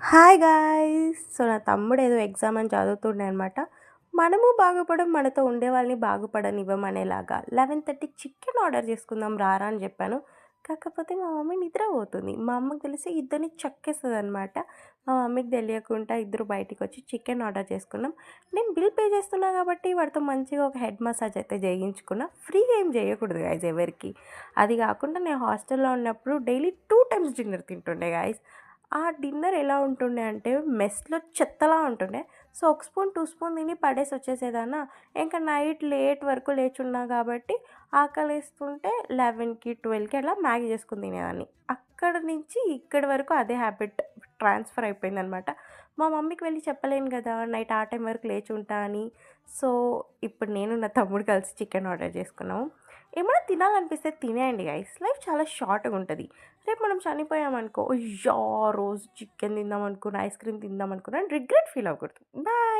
Hi guys! So, నా తమ్ముడు ఏదో ఎగ్జామ్ అని చదువుతుండే అనమాట. మనము బాగుపడం, మనతో ఉండే వాళ్ళని బాగుపడనివ్వమనేలాగా 11:30కి చికెన్ ఆర్డర్ చేసుకుందాం రారా అని చెప్పాను. కాకపోతే మా మమ్మీ నిద్రపోతుంది. మా అమ్మకి తెలిసి ఇద్దరిని చక్కేస్తదనమాట. మా మమ్మీకి తెలియకుండా ఇద్దరు బయటికొచ్చి చికెన్ ఆర్డర్ చేసుకున్నాం. నేను బిల్ పే చేస్తున్నా కాబట్టి వాడితో మంచిగా ఒక హెడ్ మసాజ్ అయితే చేయించుకున్నా. ఫ్రీగా ఏం చేయకూడదు గాయ్స్ ఎవరికీ. అది కాకుండా నేను హాస్టల్‌లో ఉన్నప్పుడు డైలీ 2 టైమ్స్ డిన్నర్ తింటుండే గాయ్స్. ఆ డిన్నర్ ఎలా ఉంటుండే అంటే మెస్‌లో చెత్తలా ఉంటుండే. సో, ఒక స్పూన్, 2 స్పూన్ తిని పడేసి వచ్చేసేదాన్నా. ఇంకా నైట్ లేట్ వరకు లేచున్నా కాబట్టి ఆకలేస్తుంటే 11కి, 12కి అలా మ్యాగీ చేసుకొని తినేదాన్ని. అక్కడి నుంచి ఇక్కడి వరకు అదే హ్యాబిట్ ట్రాన్స్‌ఫర్ అయిపోయిందనమాట. మా మమ్మీకి వెళ్లి చెప్పలేను గదా! నైట్ ఆ టైం వరకు లేచుంటా అని. సో, ఇప్పుడు నేను నా తమ్ముడు కలిసి చికెన్ ఆర్డర్ చేసుకున్నాము. ఏమైనా తినాలనిపిస్తే తినేయండి గైస్. లైఫ్ చాలా షార్ట్‌గా ఉంటది. రేపు మనం చనిపోయామనుకో, అయ్యా! ఆ రోజు చికెన్ తిందామనుకున్నా, ఐస్ క్రీమ్ తిందామనుకున్నా అని రిగ్రెట్ ఫీల్ అవ్వకూడదు. బాయ్.